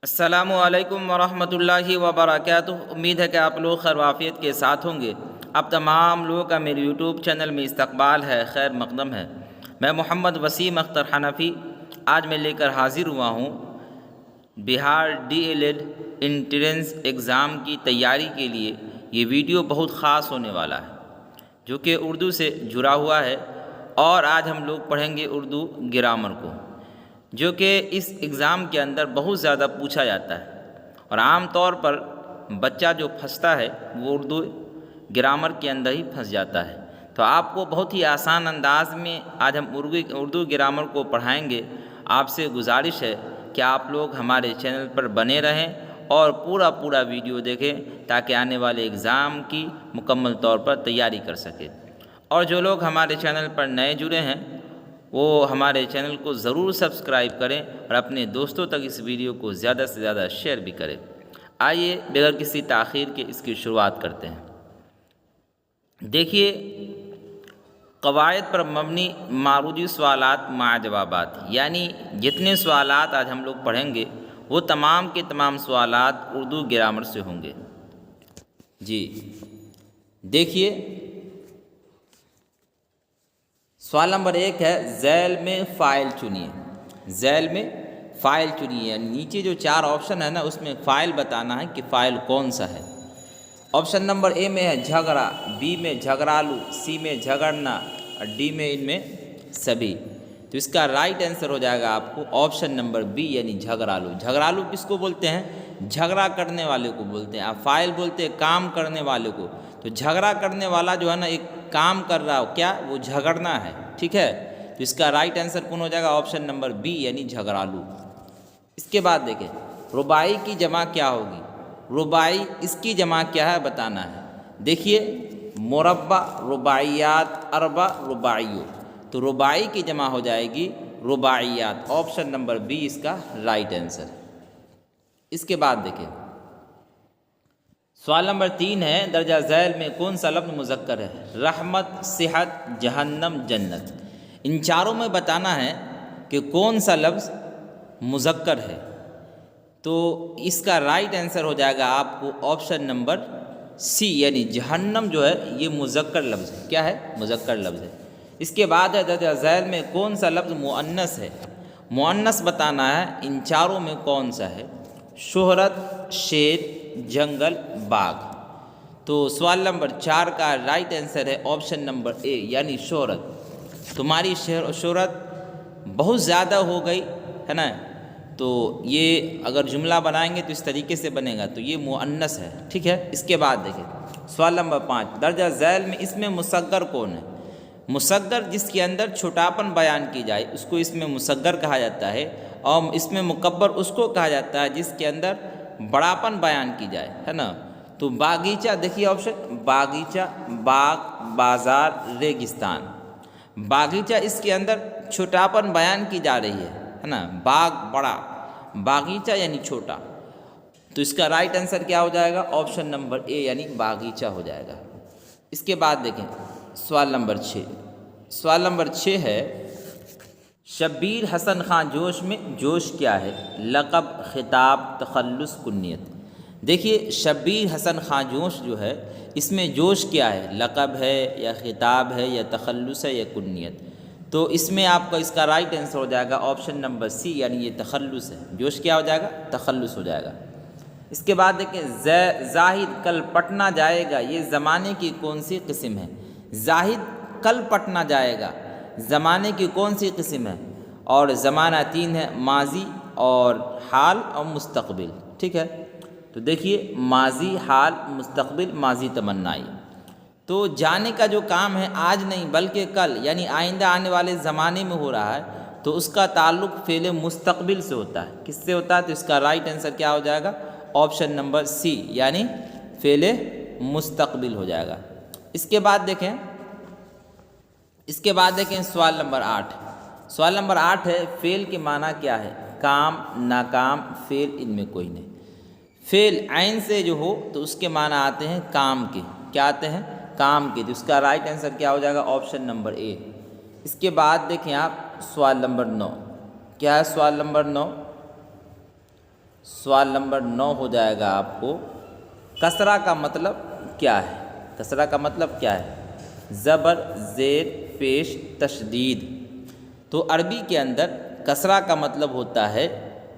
السلام علیکم ورحمۃ اللہ وبرکاتہ۔ امید ہے کہ آپ لوگ خیر وافیت کے ساتھ ہوں گے۔ اب تمام لوگوں کا میرے یوٹیوب چینل میں استقبال ہے، خیر مقدم ہے۔ میں محمد وسیم اختر حنفی آج میں لے کر حاضر ہوا ہوں Bihar D El Ed entrance exam کی تیاری کے لیے۔ یہ ویڈیو بہت خاص ہونے والا ہے جو کہ اردو سے جڑا ہوا ہے، اور آج ہم لوگ پڑھیں گے اردو گرامر کو، جو کہ اس ایگزام کے اندر بہت زیادہ پوچھا جاتا ہے، اور عام طور پر بچہ جو پھنستا ہے وہ اردو گرامر کے اندر ہی پھنس جاتا ہے۔ تو آپ کو بہت ہی آسان انداز میں آج ہم اردو گرامر کو پڑھائیں گے۔ آپ سے گزارش ہے کہ آپ لوگ ہمارے چینل پر بنے رہیں اور پورا ویڈیو دیکھیں تاکہ آنے والے ایگزام کی مکمل طور پر تیاری کر سکیں۔ اور جو لوگ ہمارے چینل پر نئے جڑے ہیں وہ ہمارے چینل کو ضرور سبسکرائب کریں اور اپنے دوستوں تک اس ویڈیو کو زیادہ سے زیادہ شیئر بھی کریں۔ آئیے بغیر کسی تاخیر کے اس کی شروعات کرتے ہیں۔ دیکھیے، قواعد پر مبنی معروضی سوالات مع جوابات، یعنی جتنے سوالات آج ہم لوگ پڑھیں گے وہ تمام کے تمام سوالات اردو گرامر سے ہوں گے۔ جی دیکھیے، سوال نمبر 1 ہے ذیل میں فاعل چنیے۔ ذیل میں فاعل چنیے، نیچے جو 4 آپشن ہے نا اس میں فاعل بتانا ہے کہ فاعل کون سا ہے۔ آپشن نمبر اے میں ہے جھگڑا، بی میں جھگڑالو، سی میں جھگڑنا، اور ڈی میں ان میں سبھی۔ تو اس کا رائٹ آنسر ہو جائے گا آپ کو آپشن نمبر بی، یعنی جھگڑالو۔ جھگڑالو کس کو بولتے ہیں؟ جھگڑا کرنے والے کو بولتے ہیں۔ آپ فاعل بولتے ہیں کام کرنے والے کو، تو جھگڑا کرنے والا جو ہے نا ایک کام کر رہا ہو، کیا وہ جھگڑنا ہے، ٹھیک ہے۔ تو اس کا رائٹ آنسر کون ہو جائے گا؟ آپشن نمبر بی، یعنی جھگڑالو۔ اس کے بعد دیکھیں رباعی کی جمع کیا ہوگی۔ رباعی اس کی جمع کیا ہے بتانا ہے۔ دیکھیے، مربع، رباعیات، اربع، رباعیو، تو رباعی کی جمع ہو جائے گی رباعیات۔ آپشن نمبر بی اس کا رائٹ آنسر۔ اس کے بعد دیکھیں سوال نمبر 3 ہے درجہ ذیل میں کون سا لفظ مذکر ہے؟ رحمت، صحت، جہنم، جنت۔ ان چاروں میں بتانا ہے کہ کون سا لفظ مذکر ہے۔ تو اس کا رائٹ آنسر ہو جائے گا آپ کو آپشن نمبر سی، یعنی جہنم جو ہے یہ مذکر لفظ ہے۔ کیا ہے؟ مذکر لفظ ہے۔ اس کے بعد ہے درجہ ذیل میں کون سا لفظ مؤنث ہے؟ مؤنث بتانا ہے ان چاروں میں کون سا ہے۔ شہرت، شیر، جنگل، باغ۔ تو سوال نمبر 4 کا رائٹ آنسر ہے آپشن نمبر اے، یعنی شہرت۔ تمہاری شہرت بہت زیادہ ہو گئی ہے نا، تو یہ اگر جملہ بنائیں گے تو اس طریقے سے بنے گا، تو یہ مؤنث ہے، ٹھیک ہے۔ اس کے بعد دیکھیں سوال نمبر 5 درجہ ذیل میں اس میں مصغر کون ہے؟ مصغر جس کے اندر چھوٹاپن بیان کی جائے اس کو اس میں مصغر کہا جاتا ہے، اور اس میں مکبر اس کو کہا جاتا ہے جس کے اندر بڑاپن بیان کی جائے، ہے نا۔ تو باغیچہ، دیکھیے آپشن باغیچہ، باغ، بازار، ریگستان۔ باغیچہ اس کے اندر چھوٹاپن بیان کی جا رہی ہے نا، باغ بڑا، باغیچہ یعنی چھوٹا۔ تو اس کا رائٹ آنسر کیا ہو جائے گا؟ آپشن نمبر اے، یعنی باغیچہ ہو جائے گا۔ اس کے بعد دیکھیں سوال نمبر 6۔ سوال نمبر 6 ہے شبیر حسن خان جوش میں جوش کیا ہے؟ لقب، خطاب، تخلص، کنیت۔ دیکھیے، شبیر حسن خان جوش جو ہے اس میں جوش کیا ہے؟ لقب ہے یا خطاب ہے یا تخلص ہے یا کنیت؟ تو اس میں آپ کا اس کا رائٹ آنسر ہو جائے گا آپشن نمبر سی، یعنی یہ تخلص ہے۔ جوش کیا ہو جائے گا؟ تخلص ہو جائے گا۔ اس کے بعد دیکھیں زاہد کل پٹنہ جائے گا، یہ زمانے کی کون سی قسم ہے؟ زاہد کل پٹنہ جائے گا، زمانے کی کون سی قسم ہے؟ اور زمانہ 3 ہے، ماضی اور حال اور مستقبل، ٹھیک ہے۔ تو دیکھیے ماضی، حال، مستقبل، ماضی تمنائی۔ تو جانے کا جو کام ہے آج نہیں بلکہ کل، یعنی آئندہ آنے والے زمانے میں ہو رہا ہے، تو اس کا تعلق فعل مستقبل سے ہوتا ہے۔ کس سے ہوتا ہے؟ تو اس کا رائٹ آنسر کیا ہو جائے گا؟ آپشن نمبر سی، یعنی فعل مستقبل ہو جائے گا۔ اس کے بعد دیکھیں سوال نمبر 8۔ سوال نمبر 8 ہے فعل کے معنی کیا ہے؟ کام، ناکام، فعل، ان میں کوئی نہیں۔ فعل عین سے جو ہو تو اس کے معنی آتے ہیں کام کے۔ کیا آتے ہیں؟ کام کے۔ تو اس کا رائٹ آنسر کیا ہو جائے گا؟ آپشن نمبر اے۔ اس کے بعد دیکھیں آپ سوال نمبر 9۔ کیا ہے سوال نمبر 9؟ سوال نمبر 9 ہو جائے گا آپ کو، کسرہ کا مطلب کیا ہے؟ کسرہ کا مطلب کیا ہے؟ زبر، زیر، پیش، تشدید۔ تو عربی کے اندر کسرہ کا مطلب ہوتا ہے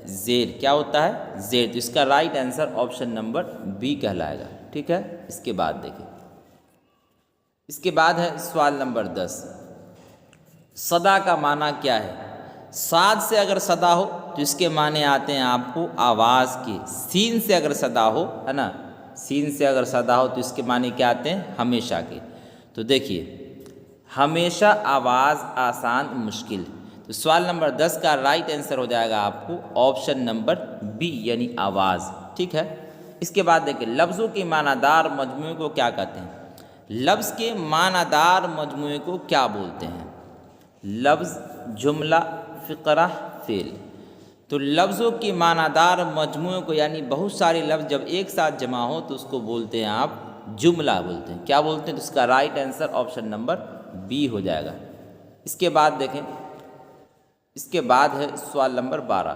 زیر۔ کیا ہوتا ہے؟ زیر۔ تو اس کا right answer option number be کہلائے گا، ٹھیک ہے؟ اس کے بعد دیکھیں، اس کے بعد ہے سوال نمبر 10، صدا کا معنی کیا ہے؟ صاد سے اگر صدا ہو تو اس کے معنی آتے ہیں آپ کو آواز کے، سین سے اگر صدا ہو، ہے نا، سین سے اگر صدا ہو تو اس کے معنی کیا آتے ہیں؟ ہمیشہ کے۔ تو دیکھیے، ہمیشہ، آواز، آسان، مشکل۔ تو سوال نمبر 10 کا رائٹ آنسر ہو جائے گا آپ کو آپشن نمبر بی یعنی آواز، ٹھیک ہے؟ اس کے بعد دیکھیں، لفظوں کے معنی دار مجموعے کو کیا کہتے ہیں؟ لفظ کے معنی دار مجموعے کو کیا بولتے ہیں؟ لفظ، جملہ، فقرہ، فعل۔ تو لفظوں کی معنی دار مجموعے کو یعنی بہت سارے لفظ جب ایک ساتھ جمع ہو تو اس کو بولتے ہیں آپ جملہ بولتے ہیں۔ کیا بولتے ہیں؟ تو اس کا right answer option number B ہو جائے گا۔ اس کے بعد دیکھیں، اس کے بعد ہے سوال نمبر 12،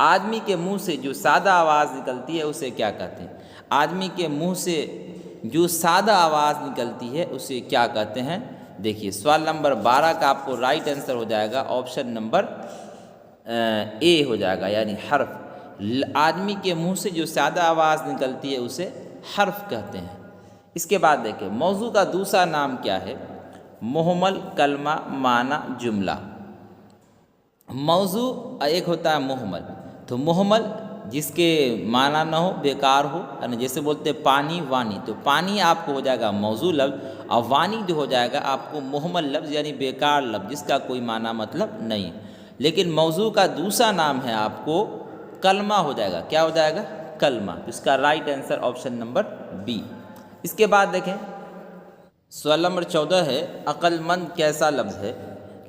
آدمی کے منہ سے جو سادہ آواز نکلتی ہے اسے کیا کہتے ہیں؟ آدمی کے منہ سے جو سادہ آواز نکلتی ہے اسے کیا کہتے ہیں؟ دیکھیے، سوال نمبر 12 کا آپ کو رائٹ آنسر ہو جائے گا آپشن نمبر اے ہو جائے گا یعنی حرف۔ آدمی کے منہ سے جو سادہ آواز نکلتی ہے اسے حرف کہتے ہیں۔ اس کے بعد دیکھیں، موضوع کا دوسرا نام کیا ہے؟ محمل، کلمہ، معنی، جملہ۔ موضوع ایک ہوتا ہے محمل، تو محمل جس کے معنی نہ ہو، بیکار ہو، جیسے بولتے ہیں پانی، وانی، تو پانی آپ کو ہو جائے گا موضوع لفظ، اور وانی جو ہو جائے گا آپ کو محمل لفظ یعنی بیکار لفظ جس کا کوئی معنی مطلب نہیں۔ لیکن موضوع کا دوسرا نام ہے آپ کو کلمہ ہو جائے گا۔ کیا ہو جائے گا؟ کلمہ۔ اس کا right answer option number B. اس کے بعد دیکھیں، سوال نمبر 14 ہے، عقل مند کیسا لفظ ہے؟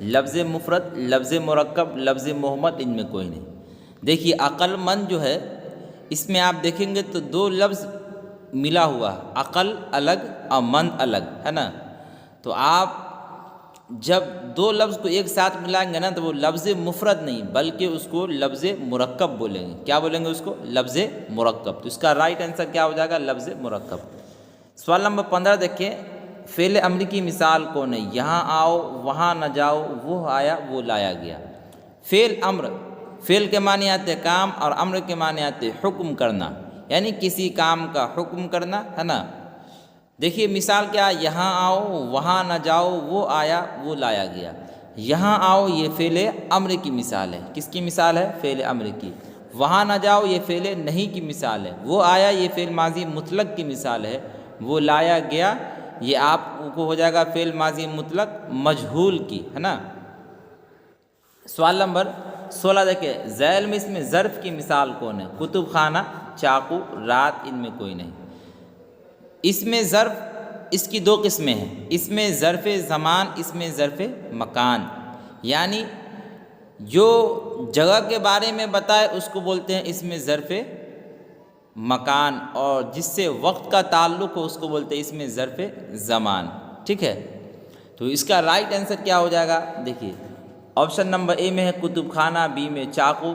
لفظ مفرد، لفظ مرکب، لفظ محمد، ان میں کوئی نہیں۔ دیکھیے، عقل مند جو ہے اس میں آپ دیکھیں گے تو دو لفظ ملا ہوا ہے، عقل الگ اور مند الگ، ہے نا؟ تو آپ جب دو لفظ کو ایک ساتھ ملائیں گے نا تو وہ لفظ مفرد نہیں بلکہ اس کو لفظ مرکب بولیں گے۔ کیا بولیں گے اس کو؟ لفظ مرکب۔ تو اس کا رائٹ آنسر کیا ہو جائے گا؟ لفظ مرکب۔ سوال نمبر 15 دیکھیں، فعل امر کی مثال کون ہے؟ یہاں آؤ، وہاں نہ جاؤ، وہ آیا، وہ لایا گیا۔ فعل امر، فعل کے معنی آتے کام اور امر کے معنی آتے حکم کرنا، یعنی کسی کام کا حکم کرنا، ہے نا؟ دیکھیے مثال کیا ہے، یہاں آؤ، وہاں نہ جاؤ، وہ آیا، وہ لایا گیا۔ یہاں آؤ یہ فعل امر کی مثال ہے۔ کس کی مثال ہے؟ فعل امر کی۔ وہاں نہ جاؤ یہ فعل نہیں کی مثال ہے۔ وہ آیا یہ فعل ماضی مطلق کی مثال ہے۔ وہ لایا گیا یہ آپ کو ہو جائے گا فعل ماضی مطلق مجہول کی، ہے نا؟ سوال نمبر 16 دیکھیں، ذیل میں اس میں ظرف کی مثال کون ہے؟ کتب خانہ، چاقو، رات، ان میں کوئی نہیں۔ اس میں ظرف، اس کی دو قسمیں ہیں، اس میں ظرف زمان، اس میں ظرف مکان، یعنی جو جگہ کے بارے میں بتائے اس کو بولتے ہیں اس میں ظرف مکان، اور جس سے وقت کا تعلق ہو اس کو بولتے ہیں اس میں ظرف زمان، ٹھیک ہے؟ تو اس کا رائٹ آنسر کیا ہو جائے گا؟ دیکھیے، آپشن نمبر اے میں ہے کتب خانہ، بی میں چاقو،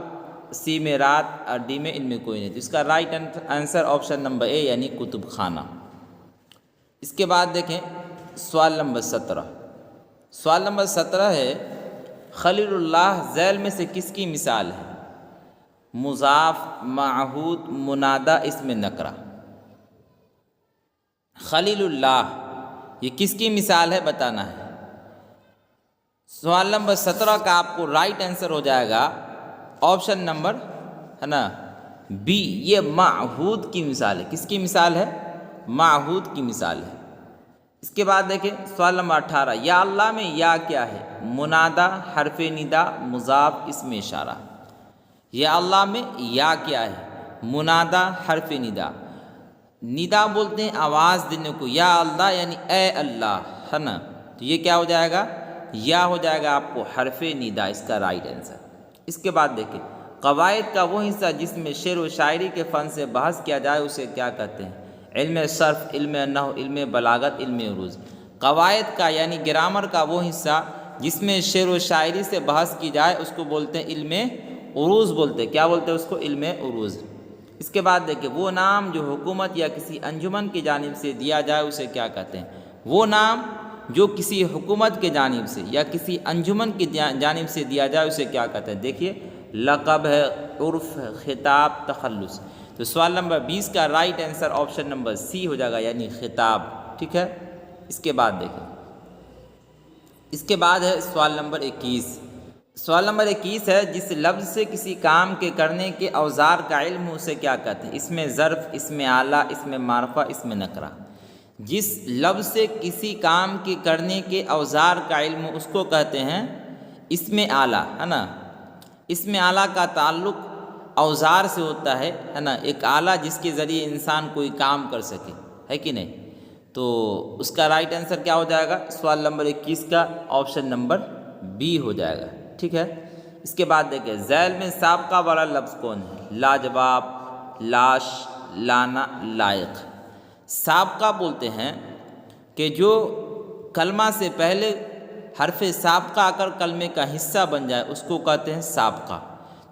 سی میں رات، اور ڈی میں ان میں کوئی نہیں۔ تو اس کا رائٹ آنسر آپشن نمبر اے یعنی کتب خانہ۔ اس کے بعد دیکھیں سوال نمبر 17۔ سوال نمبر 17 ہے، خلیل اللہ ذیل میں سے کس کی مثال ہے؟ مضاف، معہود، منادہ، اسم نکرہ۔ خلیل اللہ یہ کس کی مثال ہے بتانا ہے۔ سوال نمبر 17 کا آپ کو رائٹ آنسر ہو جائے گا آپشن نمبر، ہے نا، بی، یہ معہود کی مثال ہے۔ کس کی مثال ہے؟ معہود کی مثال ہے۔ اس کے بعد دیکھیں سوال نمبر 18، یا اللہ میں یا کیا ہے؟ منادہ، حرف ندا، مضاف، اسم اشارہ۔ یا اللہ میں یا کیا ہے؟ منادہ، حرف ندا۔ ندا بولتے ہیں آواز دینے کو، یا اللہ یعنی اے اللہ، ہے نا؟ تو یہ کیا ہو جائے گا؟ یا ہو جائے گا آپ کو حرف ندا، اس کا رائٹ آنسر۔ اس کے بعد دیکھیں، قواعد کا وہ حصہ جس میں شعر و شاعری کے فن سے بحث کیا جائے اسے کیا کہتے ہیں؟ علم صرف، علم نحو، علم بلاغت، علم عروض۔ قواعد کا یعنی گرامر کا وہ حصہ جس میں شعر و شاعری سے بحث کی جائے اس کو بولتے ہیں علم عروض بولتے ہیں۔ کیا بولتے ہیں اس کو؟ علم عروض۔ اس کے بعد دیکھیں وہ نام جو حکومت یا کسی انجمن کی جانب سے دیا جائے اسے کیا کہتے ہیں؟ وہ نام جو کسی حکومت کے جانب سے یا کسی انجمن کی جانب سے دیا جائے اسے کیا کہتے ہیں؟ دیکھیے لقب ہے، عرف ہے، خطاب، تخلص۔ تو سوال نمبر 20 کا رائٹ آنسر آپشن نمبر سی ہو جائے گا، یعنی خطاب، ٹھیک ہے۔ اس کے بعد دیکھیں، اس کے بعد ہے سوال نمبر 21۔ سوال نمبر 21 ہے جس لفظ سے کسی کام کے کرنے کے اوزار کا علم ہو اسے کیا کہتے ہیں؟ اس میں ظرف، اس میں آلہ، اس میں معرفہ، اس میں نکرہ۔ جس لفظ سے کسی کام کے کرنے کے اوزار کا علم ہو اس کو کہتے ہیں اس میں آلہ، ہے نا۔ اس میں آلہ کا تعلق اوزار سے ہوتا ہے نا، ایک آلہ جس کے ذریعے انسان کوئی کام کر سکے، ہے کہ نہیں؟ تو اس کا رائٹ آنسر کیا ہو جائے گا؟ سوال نمبر 21 کا آپشن نمبر بی ہو جائے گا، ٹھیک ہے۔ اس کے بعد دیکھیں ذیل میں سابقہ والا لفظ کون ہے؟ لاجواب، لاش، لانا، لائق۔ سابقہ بولتے ہیں کہ جو کلمہ سے پہلے حرف سابقہ آ کر کلمے کا حصہ بن جائے اس کو کہتے ہیں سابقہ۔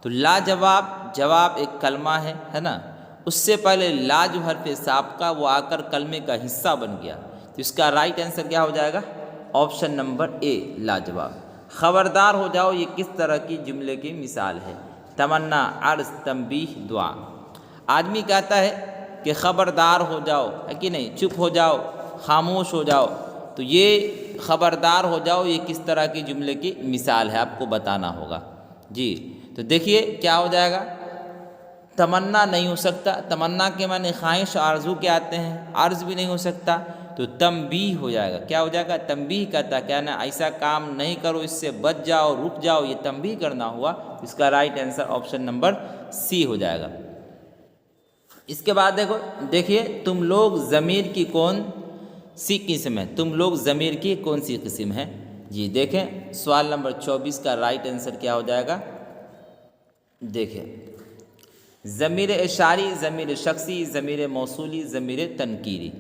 تو لاجواب، جواب ایک کلمہ ہے نا، اس سے پہلے لا جو حرف سابقہ وہ آ کر کلمے کا حصہ بن گیا، تو اس کا رائٹ آنسر کیا ہو جائے گا؟ آپشن نمبر اے، لاجواب۔ خبردار ہو جاؤ یہ کس طرح کی جملے کی مثال ہے؟ تمنا، عرض، تنبیہ، دعا۔ آدمی کہتا ہے کہ خبردار ہو جاؤ، ہے کہ نہیں، چپ ہو جاؤ، خاموش ہو جاؤ، تو یہ خبردار ہو جاؤ یہ کس طرح کی جملے کی مثال ہے آپ کو بتانا ہوگا جی۔ تو دیکھیے کیا ہو جائے گا؟ تمنا نہیں ہو سکتا، تمنا کے معنی خواہش آرزو کے آتے ہیں، عرض بھی نہیں ہو سکتا، تو تنبیہ ہو جائے گا۔ کیا ہو جائے گا؟ تنبیہ کہتا ہے کیا نا، ایسا کام نہیں کرو، اس سے بچ جاؤ، رک جاؤ، یہ تنبیہ کرنا ہوا، اس کا رائٹ آنسر آپشن نمبر سی ہو جائے گا۔ اس کے بعد دیکھیے تم لوگ ضمیر کی کون سی قسم ہے؟ تم لوگ ضمیر کی کون سی قسم ہے؟ جی دیکھیں سوال نمبر 24 کا رائٹ آنسر کیا ہو جائے گا؟ دیکھیں ضمیر اشاری، ضمیر شخصی، ضمیر موصولی، ضمیر تنکیری۔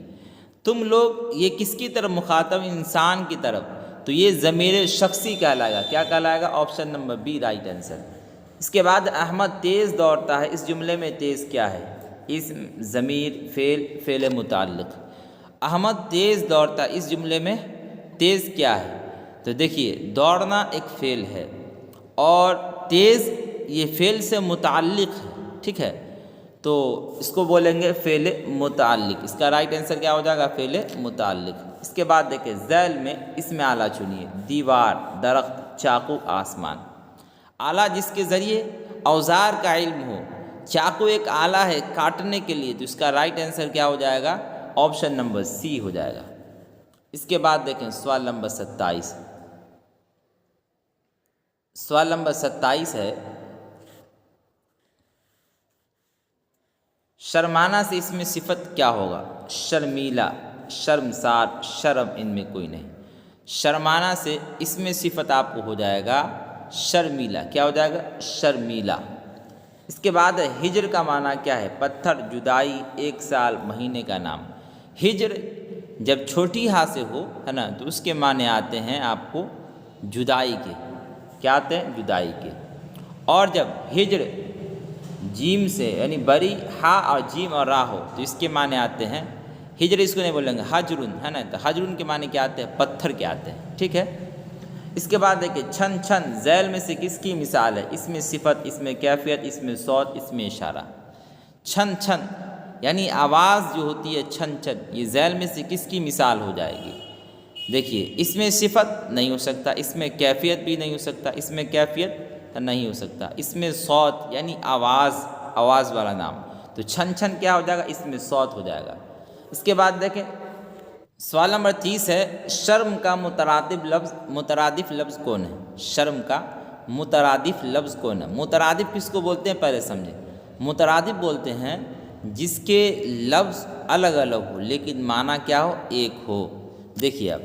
تم لوگ یہ کس کی طرف مخاطب؟ انسان کی طرف، تو یہ ضمیر شخصی کہلائے گا۔ کیا کہلائے گا؟ Option number B right answer. اس کے بعد احمد تیز دوڑتا ہے، اس جملے میں تیز کیا ہے؟ اسم، ضمیر، فعل، فعل متعلق۔ احمد تیز دوڑتا ہے، اس جملے میں تیز کیا ہے؟ تو دیکھیے دوڑنا ایک فعل ہے اور تیز یہ فعل سے متعلق ہے، ٹھیک ہے، تو اس کو بولیں گے فعل متعلق۔ اس کا رائٹ آنسر کیا ہو جائے گا؟ فعل متعلق۔ اس کے بعد دیکھیں ذیل میں اس میں آلہ چنیے، دیوار، درخت، چاقو، آسمان۔ آلہ جس کے ذریعے اوزار کا علم ہو، چاقو ایک آلہ ہے کاٹنے کے لیے، تو اس کا رائٹ آنسر کیا ہو جائے گا؟ آپشن نمبر سی ہو جائے گا۔ اس کے بعد دیکھیں سوال نمبر 27۔ سوال نمبر 27 ہے شرمانہ سے اس میں صفت کیا ہوگا؟ شرمیلا، شرمسار، شرم، ان میں کوئی نہیں۔ شرمانہ سے اس میں صفت آپ کو ہو جائے گا شرمیلا۔ کیا ہو جائے گا؟ شرمیلا۔ اس کے بعد ہجر کا معنی کیا ہے؟ پتھر، جدائی، ایک سال، مہینے کا نام۔ ہجر جب چھوٹی ہاں سے ہو ہے نا تو اس کے معنی آتے ہیں آپ کو جدائی کے۔ کیا آتے ہیں؟ جدائی کے۔ اور جب ہجر جیم سے یعنی بری ہا اور جیم اور را ہو تو اس کے معنی آتے ہیں ہجر، اس کو نہیں بولیں گے حجرن، ہے نا، تو حجرن کے معنی کیا آتے ہیں؟ پتھر کے آتے ہیں، ٹھیک ہے۔ اس کے بعد دیکھیں چھن چھن ذیل میں سے کس کی مثال ہے؟ اس میں صفت، اس میں کیفیت، اس میں صوت، اس میں اشارہ۔ چھن چھن یعنی آواز جو ہوتی ہے چھن چھن، یہ ذیل میں سے کس کی مثال ہو جائے گی؟ دیکھیے اس میں صفت نہیں ہو سکتا، اس میں کیفیت بھی نہیں ہو سکتا، اس میں کیفیت نہیں ہو سکتا، اس میں صوت یعنی آواز، آواز والا نام، تو چھن چھن کیا ہو جائے گا؟ اس میں صوت ہو جائے گا۔ اس کے بعد دیکھیں سوال نمبر 30 ہے شرم کا مترادف لفظ کون ہے؟ شرم کا مترادف لفظ کون ہے؟ مترادف کس کو بولتے ہیں پہلے سمجھیں۔ مترادف بولتے ہیں جس کے لفظ الگ الگ ہو لیکن معنی کیا ہو؟ ایک ہو۔ دیکھیے اب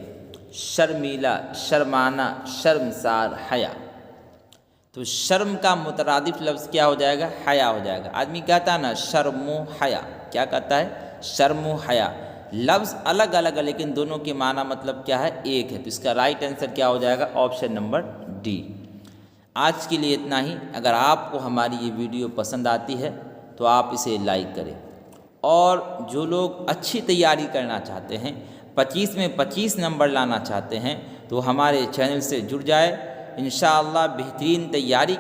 شرمیلا، شرمانہ، شرمسار، حیا، تو شرم کا مترادف لفظ کیا ہو جائے گا؟ حیا ہو جائے گا۔ آدمی کہتا ہے نا شرم و حیا، کیا کہتا ہے؟ شرم و حیا، لفظ الگ الگ ہے لیکن دونوں کے معنی مطلب کیا ہے؟ ایک ہے، تو اس کا رائٹ آنسر کیا ہو جائے گا؟ Option number D. آج کے لیے اتنا ہی۔ اگر آپ کو ہماری یہ ویڈیو پسند آتی ہے تو آپ اسے لائک کریں۔ اور جو لوگ اچھی تیاری کرنا چاہتے ہیں، 25 میں 25 نمبر لانا چاہتے ہیں، تو ہمارے چینل سے جڑ جائے، انشاءاللہ بہترین تیاری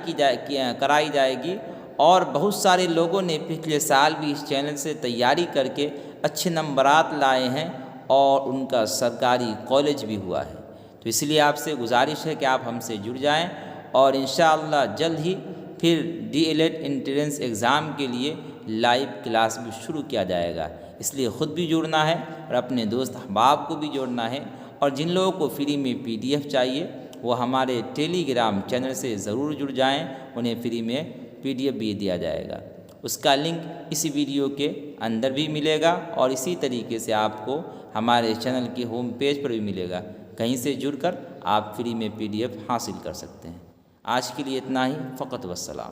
کرائی جائے گی۔ اور بہت سارے لوگوں نے پچھلے سال بھی اس چینل سے تیاری کر کے اچھے نمبرات لائے ہیں اور ان کا سرکاری کالج بھی ہوا ہے۔ تو اس لیے آپ سے گزارش ہے کہ آپ ہم سے جڑ جائیں، اور انشاءاللہ جلد ہی پھر D El Ed entrance exam کے لیے لائیو کلاس بھی شروع کیا جائے گا۔ اس لیے خود بھی جڑنا ہے اور اپنے دوست احباب کو بھی جوڑنا ہے، اور جن لوگوں کو فری میں PDF چاہیے وہ ہمارے ٹیلی گرام چینل سے ضرور جڑ جائیں، انہیں فری میں PDF بھی دیا جائے گا۔ اس کا لنک اسی ویڈیو کے اندر بھی ملے گا، اور اسی طریقے سے آپ کو ہمارے چینل کے ہوم پیج پر بھی ملے گا، کہیں سے جڑ کر آپ فری میں PDF حاصل کر سکتے ہیں۔ آج کے لیے اتنا ہی، فقط والسلام۔